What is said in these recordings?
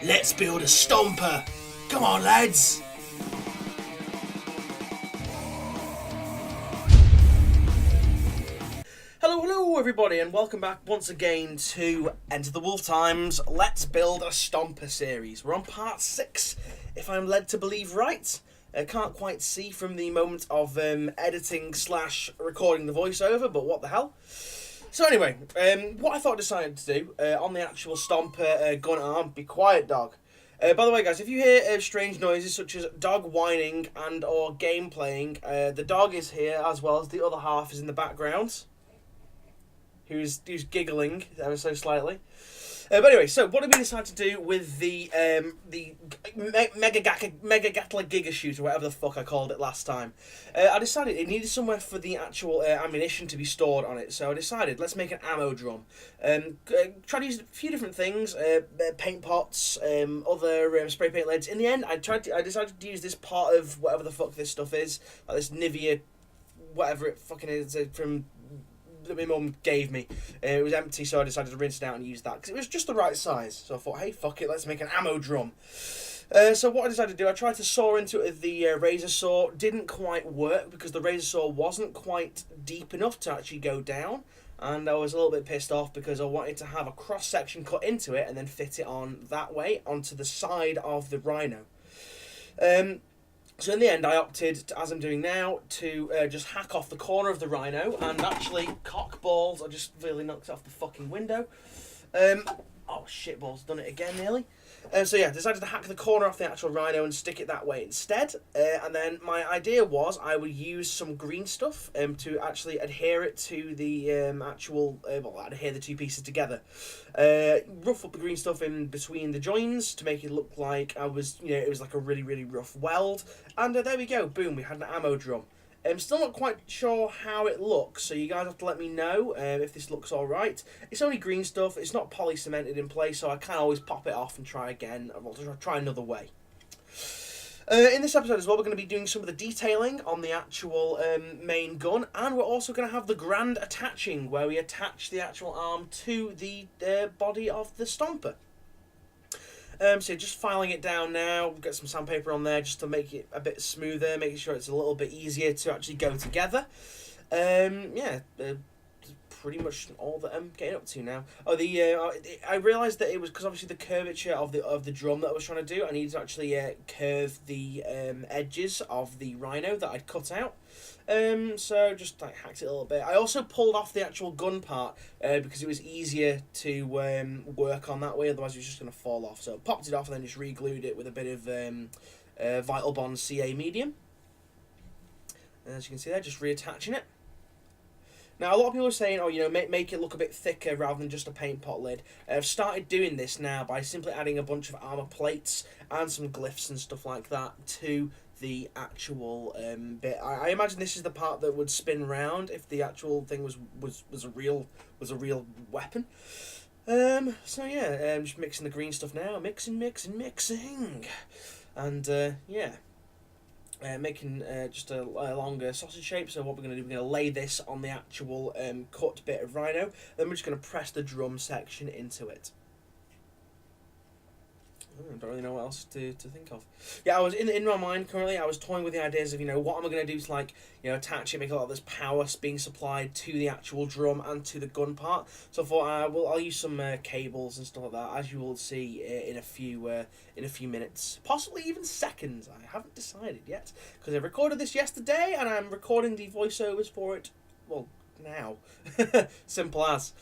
Let's build a stomper. Come on, lads. Hello everybody, and welcome back once again to Enter the Wolf Times Let's Build a Stomper series. We're on part 6, if I'm led to believe right. I can't quite see from the moment of editing / recording the voiceover, but what the hell. So anyway, what I thought I decided to do on the actual Stomper gun arm, be quiet dog. By the way guys, if you hear strange noises such as dog whining and or game playing, the dog is here as well as the other half is in the background. Who's giggling ever so slightly. But anyway, so what did we decide to do with the Mega Gatler Giga Shoot, or whatever the fuck I called it last time? I decided it needed somewhere for the actual ammunition to be stored on it, so I decided let's make an ammo drum. Try to use a few different things, paint pots, other spray paint lids. In the end, I decided to use this part of whatever the fuck this stuff is, like this Nivea, whatever it fucking is, from that my mum gave me. It was empty, so I decided to rinse it out and use that because it was just the right size. So I thought, hey, fuck it, let's make an ammo drum. So what I decided to do, I tried to saw into it with the razor saw. Didn't quite work because the razor saw wasn't quite deep enough to actually go down, and I was a little bit pissed off because I wanted to have a cross section cut into it and then fit it on that way onto the side of the rhino. So in the end, I opted, as I'm doing now, to just hack off the corner of the rhino and actually cock balls. I just really knocked off the fucking window. Oh shit balls, done it again nearly. So yeah, decided to hack the corner off the actual rhino and stick it that way instead. And then my idea was I would use some green stuff to actually adhere it to the actual, adhere the two pieces together. Rough up the green stuff in between the joins to make it look like it was like a really, really rough weld. And there we go, boom, we had an ammo drum. I'm still not quite sure how it looks, so you guys have to let me know if this looks alright. It's only green stuff, it's not poly-cemented in place, so I can always pop it off and try again, or try another way. In this episode as well, we're going to be doing some of the detailing on the actual main gun, and we're also going to have the grand attaching, where we attach the actual arm to the body of the Stomper. So just filing it down now, get some sandpaper on there just to make it a bit smoother, making sure it's a little bit easier to actually go together. Pretty much all that I'm getting up to now. Oh, I realised that it was because obviously the curvature of the drum that I was trying to do, I needed to actually curve the edges of the rhino that I'd cut out. So just like hacked it a little bit. I also pulled off the actual gun part because it was easier to work on that way. Otherwise, it was just going to fall off. So I popped it off and then just re-glued it with a bit of Vital Bond CA medium. And as you can see there, just reattaching it. Now, a lot of people are saying, oh, make it look a bit thicker rather than just a paint pot lid. I've started doing this now by simply adding a bunch of armour plates and some glyphs and stuff like that to the actual bit. I imagine this is the part that would spin round if the actual thing was a real weapon. So yeah, just mixing the green stuff now, mixing, and yeah. Making just a longer sausage shape. So what we're going to do, we're going to lay this on the actual cut bit of rhino. Then we're just going to press the drum section into it. I don't really know what else to think of. Yeah, I was in my mind currently. I was toying with the ideas of what am I going to do to attach it, make a lot of this power being supplied to the actual drum and to the gun part. So I thought I'll use some cables and stuff like that, as you will see in a few minutes, possibly even seconds. I haven't decided yet because I recorded this yesterday and I'm recording the voiceovers for it. Well, now, simple as.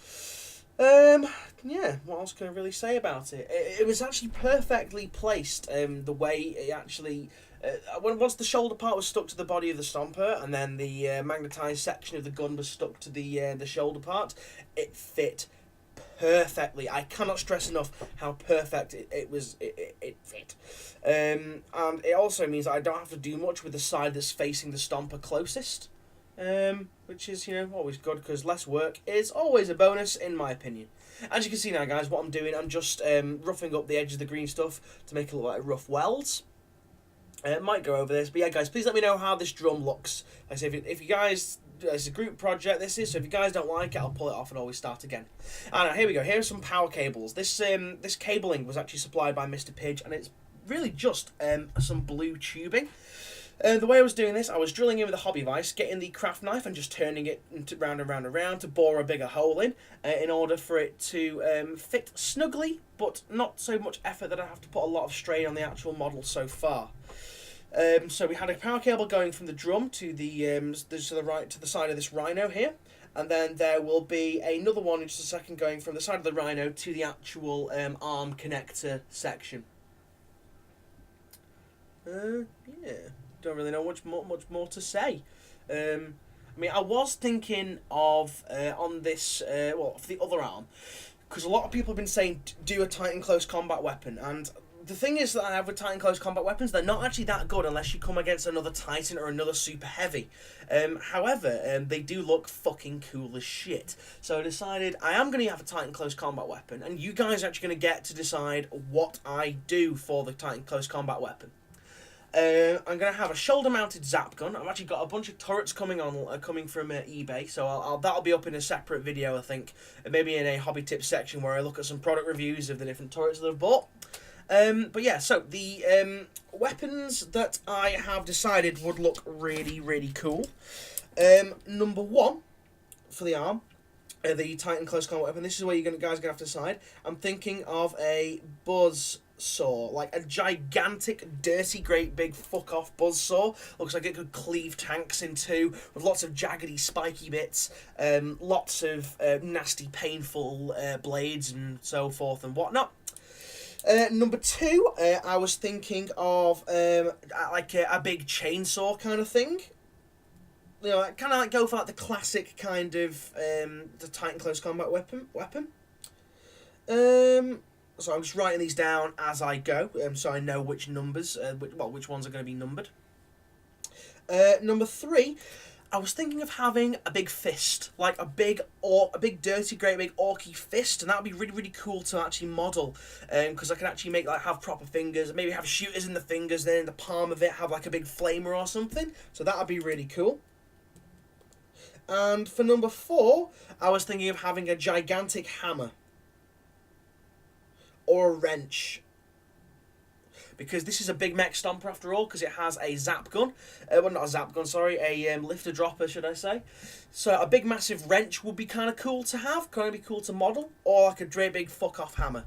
Yeah, what else can I really say about it? It was actually perfectly placed, the way it actually... once the shoulder part was stuck to the body of the Stomper, and then the magnetised section of the gun was stuck to the shoulder part, it fit perfectly. I cannot stress enough how perfect it fit. And it also means that I don't have to do much with the side that's facing the Stomper closest. Which is, always good, because less work is always a bonus, in my opinion. As you can see now, guys, what I'm doing, I'm just roughing up the edges of the green stuff to make it look like rough welds. Might go over this, but yeah, guys, please let me know how this drum looks. Like I say, if you guys it's a group project. This is, so if you guys don't like it, I'll pull it off and always start again. And here we go. Here are some power cables. This cabling was actually supplied by Mr. Pidge, and it's really just some blue tubing. The way I was doing this, I was drilling in with a hobby vise, getting the craft knife and just turning it round and round and round to bore a bigger hole in order for it to fit snugly, but not so much effort that I have to put a lot of strain on the actual model so far. So we had a power cable going from the drum to the side of this rhino here, and then there will be another one in just a second going from the side of the rhino to the actual arm connector section. Yeah, don't really know much more to say. I mean, I was thinking of on this for the other arm, because a lot of people have been saying do a Titan close combat weapon, and the thing is that I have with Titan close combat weapons, they're not actually that good unless you come against another Titan or another super heavy. However, they do look fucking cool as shit. So I decided I am going to have a Titan close combat weapon, and you guys are actually going to get to decide what I do for the Titan close combat weapon. I'm going to have a shoulder-mounted zap gun. I've actually got a bunch of turrets coming from eBay, so that'll be up in a separate video, I think, maybe in a hobby tips section where I look at some product reviews of the different turrets that I've bought. But yeah, so the weapons that I have decided would look really, really cool. Number one for the arm, the Titan close combat weapon. This is where guys are going to have to decide. I'm thinking of a buzz saw, like a gigantic, dirty, great big fuck off buzz saw. Looks like it could cleave tanks in two, with lots of jaggedy, spiky bits, lots of nasty, painful blades and so forth and whatnot. Number two, I was thinking of like a big chainsaw kind of thing. You know, kind of like go for like the classic kind of the Titan close combat weapon. So I'm just writing these down as I go, so I know which numbers, which ones are going to be numbered. Number three, I was thinking of having a big fist, like a big dirty, great big orky fist, and that would be really, really cool to actually model, because I can actually have proper fingers, maybe have shooters in the fingers, then in the palm of it have like a big flamer or something. So that would be really cool. And for number four, I was thinking of having a gigantic hammer or a wrench, because this is a big mech stomper after all, because it has a zap gun. Well, not a zap gun, sorry, a lifter dropper, should I say. So a big massive wrench would be kind of cool to have, kind of be cool to model, or like a great big fuck off hammer.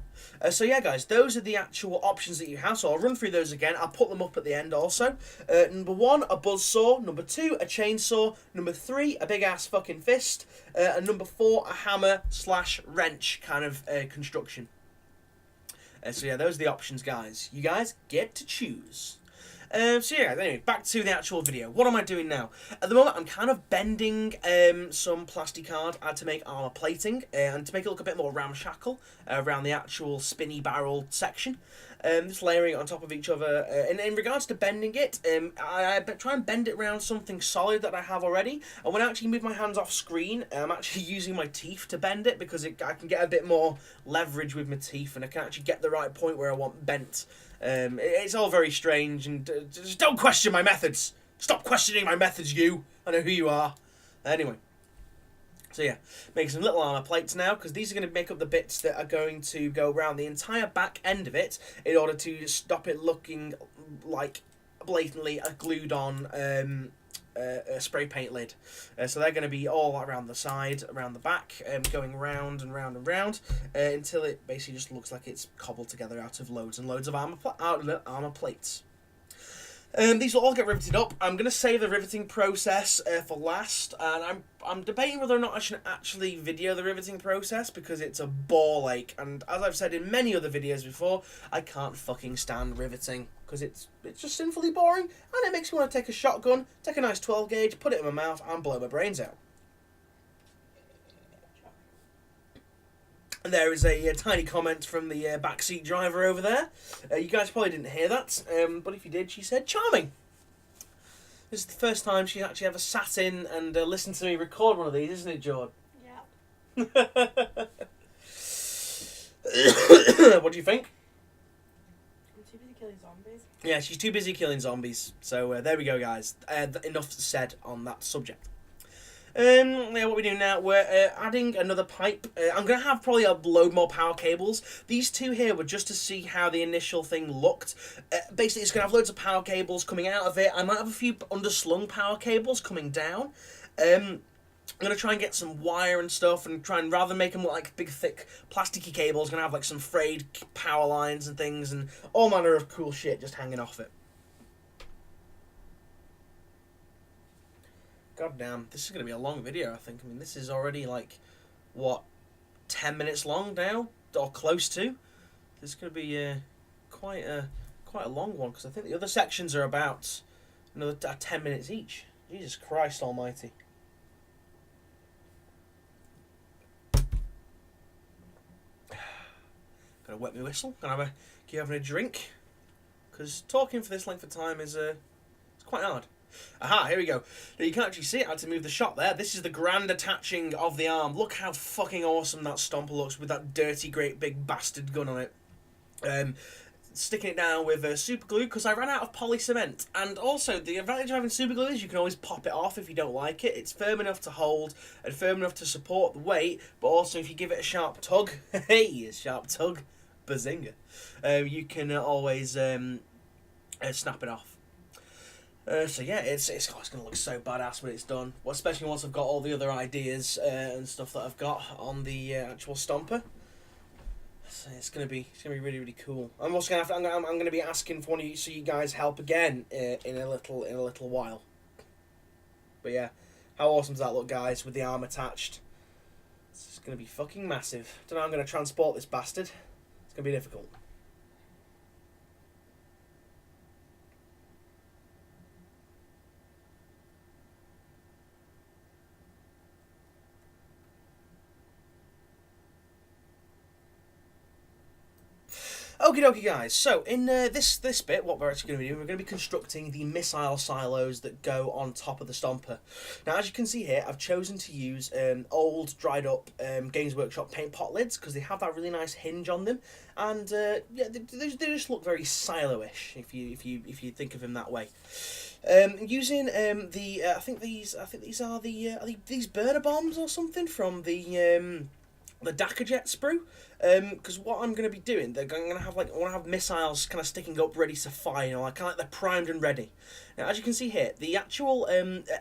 So yeah, guys, those are the actual options that you have. So I'll run through those again. I'll put them up at the end also. Number one, a buzzsaw. Number two, a chainsaw. Number three, a big ass fucking fist. And number four, a hammer / wrench kind of construction. So yeah, those are the options, guys. You guys get to choose. So yeah, anyway, back to the actual video. What am I doing now? At the moment, I'm kind of bending some plasticard to make armor plating and to make it look a bit more ramshackle around the actual spinny barrel section. Just layering it on top of each other. And in regards to bending it, I try and bend it around something solid that I have already. And when I actually move my hands off screen, I'm actually using my teeth to bend it, because I can get a bit more leverage with my teeth, and I can actually get the right point where I want bent. It's all very strange, and just don't question my methods. Stop questioning my methods, you. I know who you are. Anyway. So yeah, making some little armor plates now, because these are going to make up the bits that are going to go around the entire back end of it in order to stop it looking like blatantly a glued on a spray paint lid. So they're going to be all around the side, around the back, going round and round and round until it basically just looks like it's cobbled together out of loads and loads of armor plates. These will all get riveted up. I'm going to save the riveting process for last, and I'm debating whether or not I should actually video the riveting process, because it's a ball ache, and as I've said in many other videos before, I can't fucking stand riveting, because it's just sinfully boring, and it makes me want to take a shotgun, take a nice 12 gauge, put it in my mouth, and blow my brains out. And there is a tiny comment from the backseat driver over there. You guys probably didn't hear that, but if you did, she said, "Charming." This is the first time she's actually ever sat in and listened to me record one of these, isn't it, Jord? Yeah. What do you think? I'm too busy killing zombies. Yeah, she's too busy killing zombies. So there we go, guys. Enough said on that subject. Yeah, what we do now, we're adding another pipe. I'm going to have probably a load more power cables. These two here were just to see how the initial thing looked. Basically, it's going to have loads of power cables coming out of it. I might have a few underslung power cables coming down. I'm going to try and get some wire and stuff and try and, rather than make them look like big, thick, plasticky cables, going to have like some frayed power lines and things and all manner of cool shit just hanging off it. God damn, this is going to be a long video, I think. I mean, this is already, like, what, 10 minutes long now? Or close to? This is going to be quite a long one, because I think the other sections are about another 10 minutes each. Jesus Christ almighty. Gonna wet my whistle. Gonna keep having a drink. Because talking for this length of time is it's quite hard. Aha, here we go. Now you can actually see it. I had to move the shot there. This is the grand attaching of the arm. Look how fucking awesome that stomper looks with that dirty, great big bastard gun on it. Sticking it down with super glue because I ran out of poly cement. And also, the advantage of having super glue is you can always pop it off if you don't like it. It's firm enough to hold and firm enough to support the weight, but also if you give it a sharp tug, hey, a sharp tug, bazinga, you can always snap it off. So yeah, it's going to look so badass when it's done. Well, especially once I've got all the other ideas and stuff that I've got on the actual stomper. So it's gonna be really, really cool. I'm also gonna I'm gonna be asking for one of you, so you guys help again in a little while. But yeah, how awesome does that look, guys, with the arm attached? It's gonna be fucking massive. Don't know how I'm gonna transport this bastard. It's gonna be difficult. Okie dokie, guys, so in this bit, what we're actually going to be doing, we're going to be constructing the missile silos that go on top of the stomper. Now, as you can see here, I've chosen to use old, dried up Games Workshop paint pot lids because they have that really nice hinge on them, and yeah, they just look very silo-ish if you think of them that way. Using I think these are these burner bombs or something from the Dakajet sprue, because what I'm going to be doing, I want to have missiles kind of sticking up ready to fire, you know, like kind of like they're primed and ready. Now, as you can see here, the actual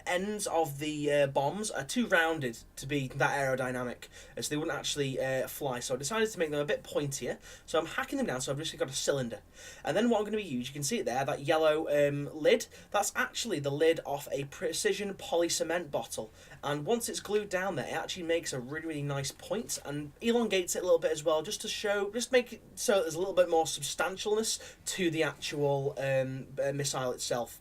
ends of the bombs are too rounded to be that aerodynamic, so they wouldn't actually fly. So I decided to make them a bit pointier. So I'm hacking them down, so I've just got a cylinder. And then what I'm going to be using, you can see it there, that yellow lid, that's actually the lid off a precision poly cement bottle. And once it's glued down there, it actually makes a really, really nice point and elongates it a little bit as well, just make it so there's a little bit more substantialness to the actual missile itself.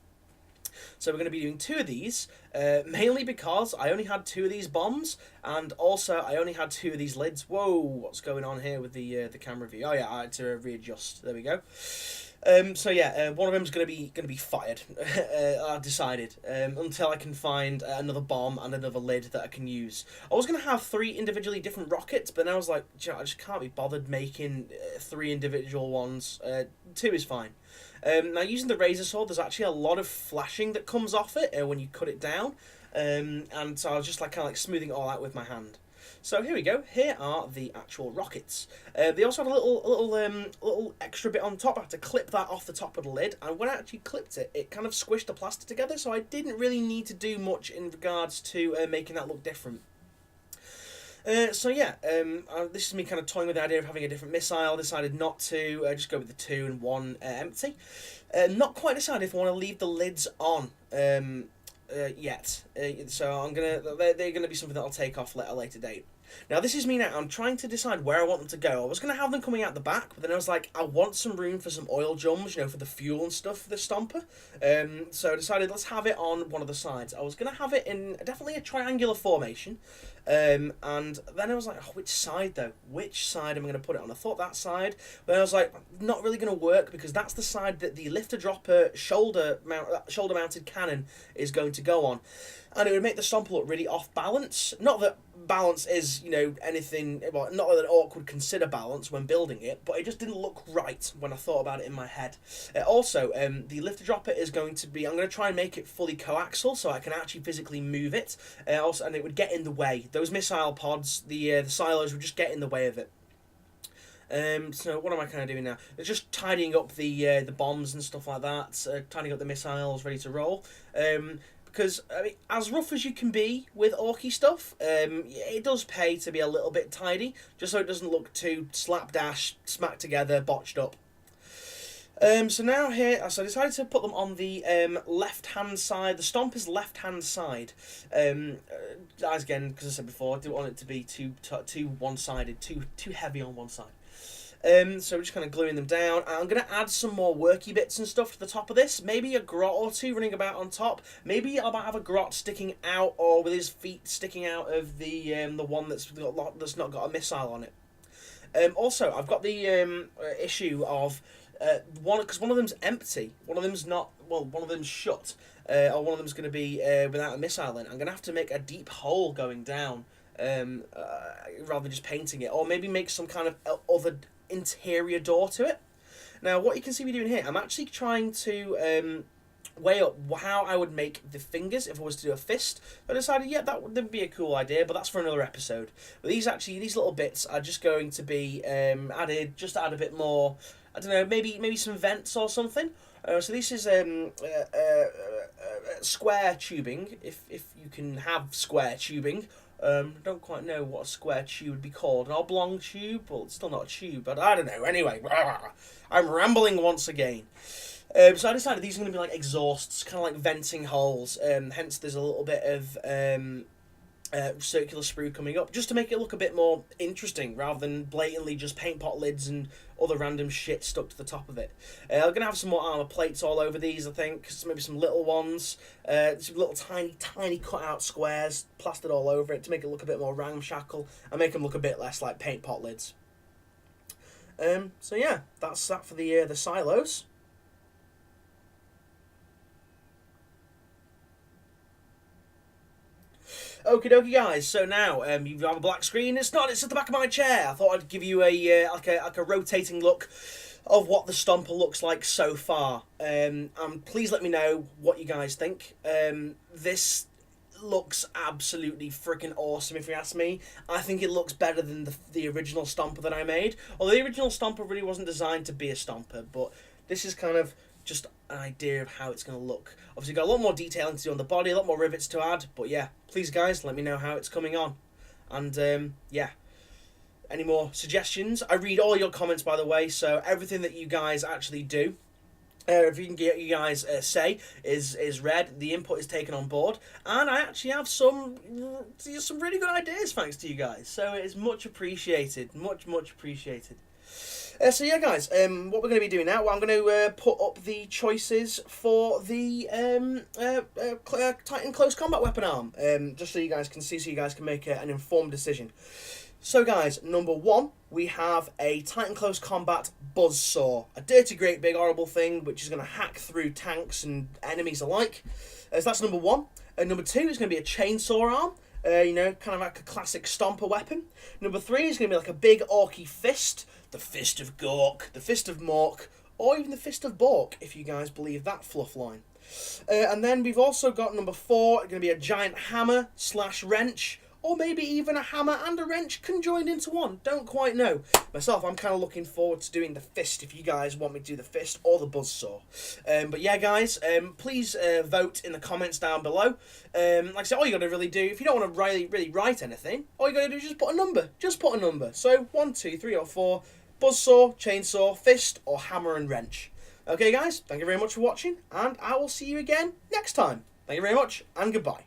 So we're going to be doing 2 of these, mainly because I only had 2 of these bombs, and also I only had 2 of these lids. Whoa, what's going on here with the camera view? Oh yeah, I had to readjust. There we go. So yeah, one of them's gonna be fired. I've decided until I can find another bomb and another lid that I can use. I was gonna have 3 individually different rockets, but then I was like, I just can't be bothered making 3 individual ones. 2 is fine. Now, using the razor sword, there's actually a lot of flashing that comes off it when you cut it down, and so I was just like kind of like smoothing it all out with my hand. So here we go. Here are the actual rockets. They also have a little extra bit on top. I had to clip that off the top of the lid, and when I actually clipped it, it kind of squished the plastic together. So I didn't really need to do much in regards to making that look different. So yeah, this is me kind of toying with the idea of having a different missile. Decided not to just go with the 2 and 1 empty. Not quite decided if I want to leave the lids on. Yet, so they're gonna be something that I'll take off at a later date. Now this is me now. I'm trying to decide where I want them to go. I was gonna have them coming out the back, but then I was like, I want some room for some oil drums, you know, for the fuel and stuff for the stomper. So I decided let's have it on one of the sides. I was gonna have it in definitely a triangular formation, And then I was like, oh, which side though? Which side am I going to put it on? I thought that side, but I was like, not really going to work because that's the side that the lifter dropper shoulder mounted cannon is going to go on, and it would make the stomper look really off balance. Not that balance is, you know, anything. Well, not that orc would consider balance when building it, but it just didn't look right when I thought about it in my head. Also, the lifter dropper is going to be. I'm going to try and make it fully coaxial so I can actually physically move it. Also, and it would get in the way. Those missile pods, the silos would just get in the way of it. So what am I kind of doing now? Just tidying up the bombs and stuff like that. Tidying up the missiles, ready to roll. Because I mean, as rough as you can be with orky stuff, it does pay to be a little bit tidy, just so it doesn't look too slapdash, smacked together, botched up. So now here, so I decided to put them on the left-hand side, the stomper's left-hand side. As again, because I said before, I didn't want it to be too one-sided, too heavy on one side. So we're just kind of gluing them down. I'm going to add some more worky bits and stuff to the top of this. Maybe a grot or two running about on top. Maybe I might have a grot sticking out, or with his feet sticking out of the one that's not got a missile on it. Also, I've got the issue of because one of them's empty, one of them's not. Well, one of them's shut, or one of them's going to be without a missile in. I'm going to have to make a deep hole going down, rather than just painting it, or maybe make some kind of other interior door to it. Now, what you can see me doing here, I'm actually trying to weigh up how I would make the fingers if I was to do a fist. I decided, yeah, that would be a cool idea, but that's for another episode. But these little bits are just going to be added, just to add a bit more. I don't know, maybe some vents or something. So this is square tubing, if you can have square tubing. Don't quite know what a square tube would be called. An oblong tube? Well, it's still not a tube, but I don't know. Anyway, I'm rambling once again. So I decided these are going to be like exhausts, kind of like venting holes. Hence, there's a little bit of circular sprue coming up, just to make it look a bit more interesting, rather than blatantly just paint pot lids and other random shit stuck to the top of it. I'm going to have some more armour plates all over these, I think. Maybe some little ones. Some little tiny cut-out squares plastered all over it to make it look a bit more ramshackle and make them look a bit less like paint pot lids. So yeah, that's that for the silos. Okie dokie, guys. So now you have a black screen. It's at the back of my chair. I thought I'd give you a rotating look of what the stomper looks like so far. Please let me know what you guys think. This looks absolutely freaking awesome, if you ask me. I think it looks better than the original stomper that I made. Although the original stomper really wasn't designed to be a stomper, but this is kind of just an idea of how it's going to look. Obviously got a lot more detailing to do on the body, a lot more rivets to add, but yeah, please guys, let me know how it's coming on. And yeah, any more suggestions? I read all your comments, by the way, so everything that you guys actually do, everything you guys say is read, the input is taken on board, and I actually have some really good ideas thanks to you guys, so it is much appreciated, much appreciated. So yeah, guys, what we're going to be doing now, I'm going to put up the choices for the Titan Close Combat Weapon Arm, just so you guys can see, so you guys can make an informed decision. So guys, number 1, we have a Titan Close Combat Buzzsaw, a dirty, great, big, horrible thing which is going to hack through tanks and enemies alike. So that's number 1. Number 2 is going to be a chainsaw arm. Kind of like a classic stomper weapon. Number 3 is going to be like a big orky fist. The Fist of Gork, the Fist of Mork, or even the Fist of Bork, if you guys believe that fluff line. And then we've also got number 4, going to be a giant hammer / wrench, or maybe even a hammer and a wrench conjoined into one. Don't quite know. Myself, I'm kind of looking forward to doing the fist if you guys want me to do the fist or the buzzsaw. But yeah, guys, please vote in the comments down below. Like I said, all you got to really do, if you don't want to really write anything, all you got to do is just put a number. Just put a number. So 1, 2, 3, or 4. Buzzsaw, chainsaw, fist, or hammer and wrench. Okay, guys, thank you very much for watching, and I will see you again next time. Thank you very much, and goodbye.